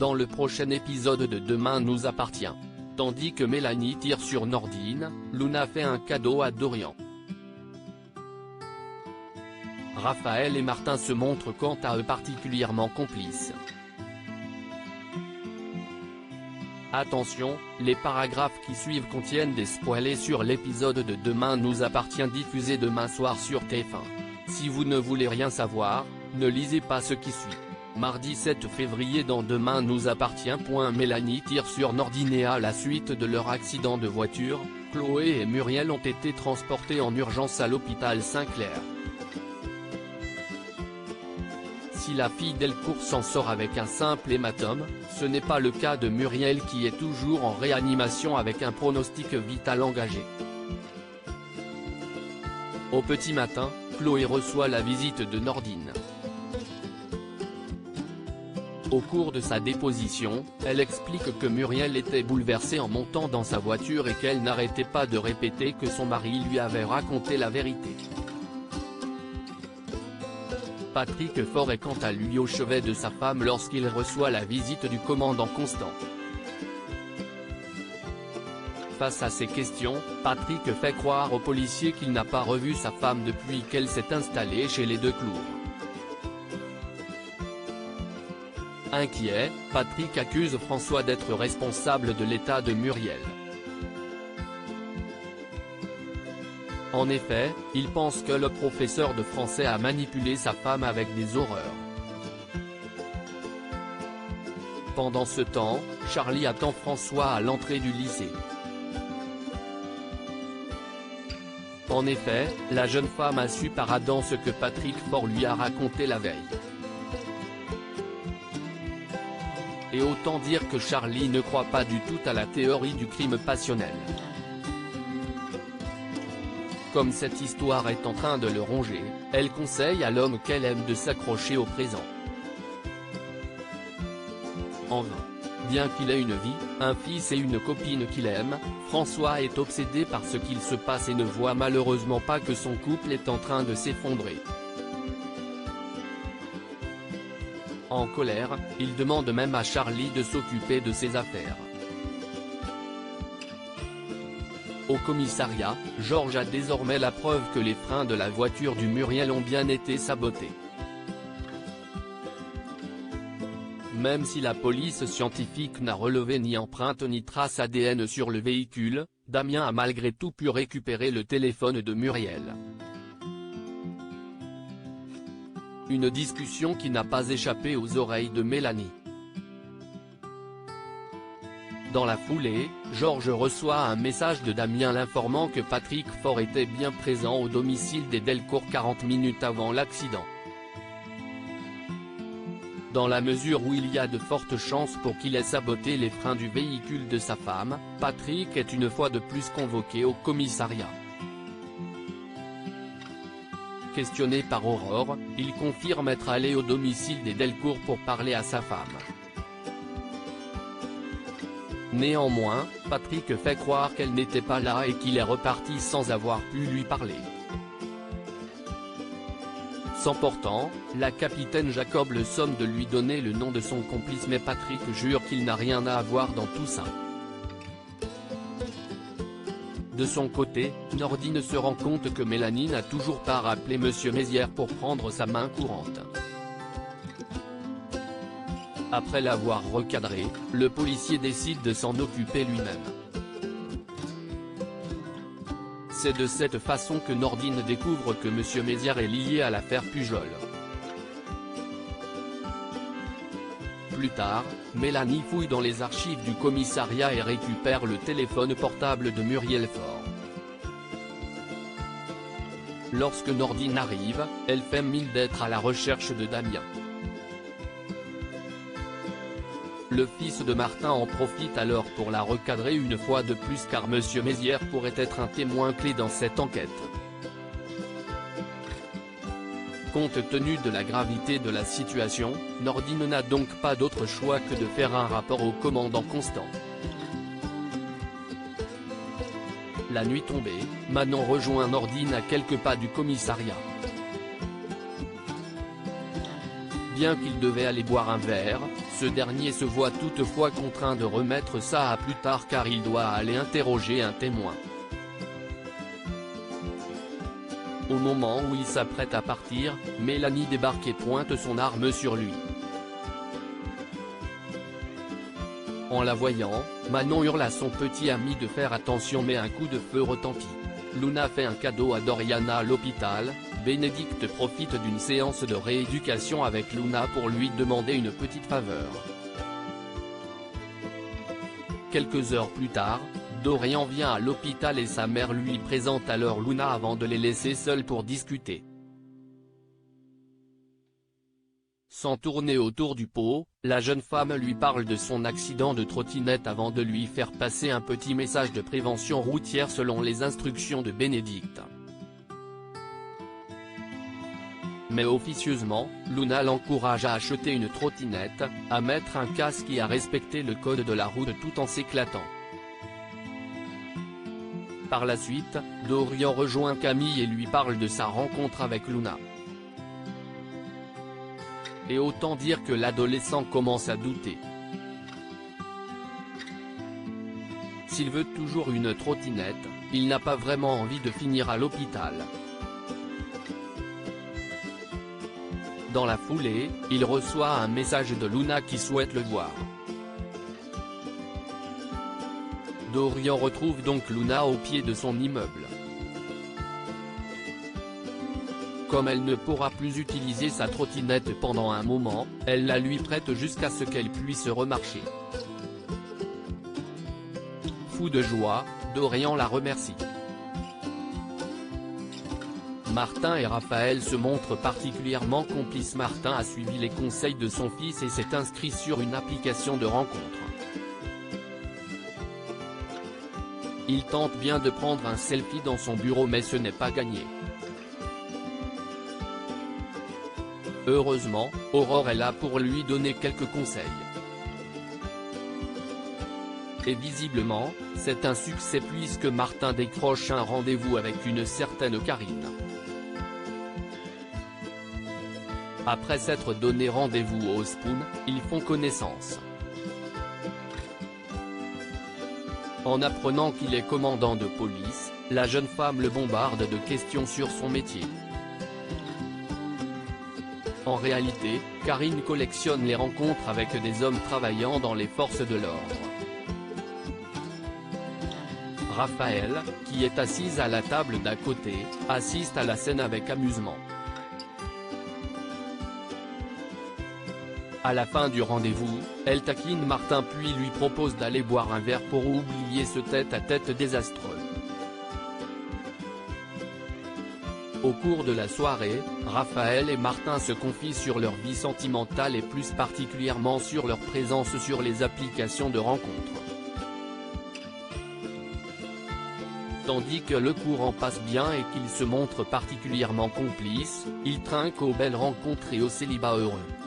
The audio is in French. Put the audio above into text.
dans le prochain épisode de Demain nous appartient. Tandis que Mélanie tire sur Nordine, Luna fait un cadeau à Dorian. Raphaël et Martin se montrent quant à eux particulièrement complices. Attention, les paragraphes qui suivent contiennent des spoilers sur l'épisode de Demain nous appartient diffusé demain soir sur TF1. Si vous ne voulez rien savoir, ne lisez pas ce qui suit. Mardi 7 février dans Demain nous appartient. Mélanie tire sur Nordine et à la suite de leur accident de voiture, Chloé et Muriel ont été transportés en urgence à l'hôpital Saint-Clair. Si la fille Delcourt s'en sort avec un simple hématome, ce n'est pas le cas de Muriel qui est toujours en réanimation avec un pronostic vital engagé. Au petit matin, Chloé reçoit la visite de Nordine. Au cours de sa déposition, elle explique que Muriel était bouleversée en montant dans sa voiture et qu'elle n'arrêtait pas de répéter que son mari lui avait raconté la vérité. Patrick Faure est quant à lui au chevet de sa femme lorsqu'il reçoit la visite du commandant Constant. Face à ces questions, Patrick fait croire aux policiers qu'il n'a pas revu sa femme depuis qu'elle s'est installée chez les Declour. Inquiet, Patrick accuse François d'être responsable de l'état de Muriel. En effet, il pense que le professeur de français a manipulé sa femme avec des horreurs. Pendant ce temps, Charlie attend François à l'entrée du lycée. En effet, la jeune femme a su par Adam ce que Patrick Faure lui a raconté la veille. Et autant dire que Charlie ne croit pas du tout à la théorie du crime passionnel. Comme cette histoire est en train de le ronger, elle conseille à l'homme qu'elle aime de s'accrocher au présent. En vain. Bien qu'il ait une vie, un fils et une copine qu'il aime, François est obsédé par ce qu'il se passe et ne voit malheureusement pas que son couple est en train de s'effondrer. En colère, il demande même à Charlie de s'occuper de ses affaires. Au commissariat, Georges a désormais la preuve que les freins de la voiture du Muriel ont bien été sabotés. Même si la police scientifique n'a relevé ni empreinte ni trace ADN sur le véhicule, Damien a malgré tout pu récupérer le téléphone de Muriel. Une discussion qui n'a pas échappé aux oreilles de Mélanie. Dans la foulée, Georges reçoit un message de Damien l'informant que Patrick Faure était bien présent au domicile des Delcourt 40 minutes avant l'accident. Dans la mesure où il y a de fortes chances pour qu'il ait saboté les freins du véhicule de sa femme, Patrick est une fois de plus convoqué au commissariat. Questionné par Aurore, il confirme être allé au domicile des Delcourt pour parler à sa femme. Néanmoins, Patrick fait croire qu'elle n'était pas là et qu'il est reparti sans avoir pu lui parler. S'emportant, la capitaine Jacob le somme de lui donner le nom de son complice mais Patrick jure qu'il n'a rien à voir dans tout ça. De son côté, Nordine se rend compte que Mélanie n'a toujours pas rappelé Monsieur Mézières pour prendre sa main courante. Après l'avoir recadré, le policier décide de s'en occuper lui-même. C'est de cette façon que Nordine découvre que Monsieur Mézières est lié à l'affaire Pujol. Plus tard, Mélanie fouille dans les archives du commissariat et récupère le téléphone portable de Muriel Faure. Lorsque Nordine arrive, elle fait mine d'être à la recherche de Damien. Le fils de Martin en profite alors pour la recadrer une fois de plus car Monsieur Mézières pourrait être un témoin clé dans cette enquête. Compte tenu de la gravité de la situation, Nordine n'a donc pas d'autre choix que de faire un rapport au commandant Constant. La nuit tombée, Manon rejoint Nordine à quelques pas du commissariat. Bien qu'ils devaient aller boire un verre, Ce dernier se voit toutefois contraint de remettre ça à plus tard car il doit aller interroger un témoin. Au moment où il s'apprête à partir, Mélanie débarque et pointe son arme sur lui. En la voyant, Manon hurle à son petit ami de faire attention mais un coup de feu retentit. Luna fait un cadeau à Doriana à l'hôpital, Bénédicte profite d'une séance de rééducation avec Luna pour lui demander une petite faveur. Quelques heures plus tard, Dorian vient à l'hôpital et sa mère lui présente alors Luna avant de les laisser seuls pour discuter. Sans tourner autour du pot, la jeune femme lui parle de son accident de trottinette avant de lui faire passer un petit message de prévention routière selon les instructions de Bénédicte. Mais officieusement, Luna l'encourage à acheter une trottinette, à mettre un casque et à respecter le code de la route tout en s'éclatant. Par la suite, Dorian rejoint Camille et lui parle de sa rencontre avec Luna. Et autant dire que l'adolescent commence à douter. S'il veut toujours une trottinette, il n'a pas vraiment envie de finir à l'hôpital. Dans la foulée, il reçoit un message de Luna qui souhaite le voir. Dorian retrouve donc Luna au pied de son immeuble. Comme elle ne pourra plus utiliser sa trottinette pendant un moment, elle la lui prête jusqu'à ce qu'elle puisse remarcher. Fou de joie, Dorian la remercie. Martin et Raphaël se montrent particulièrement complices. Martin a suivi les conseils de son fils et s'est inscrit sur une application de rencontre. Il tente bien de prendre un selfie dans son bureau mais ce n'est pas gagné. Heureusement, Aurore est là pour lui donner quelques conseils. Et visiblement, c'est un succès puisque Martin décroche un rendez-vous avec une certaine Karine. Après s'être donné rendez-vous au Spoon, ils font connaissance. En apprenant qu'il est commandant de police, la jeune femme le bombarde de questions sur son métier. En réalité, Karine collectionne les rencontres avec des hommes travaillant dans les forces de l'ordre. Raphaël, qui est assise à la table d'à côté, assiste à la scène avec amusement. À la fin du rendez-vous, elle taquine Martin puis lui propose d'aller boire un verre pour oublier ce tête-à-tête désastreux. Au cours de la soirée, Raphaël et Martin se confient sur leur vie sentimentale et plus particulièrement sur leur présence sur les applications de rencontres. Tandis que le courant passe bien et qu'ils se montrent particulièrement complices, ils trinquent aux belles rencontres et au célibat heureux.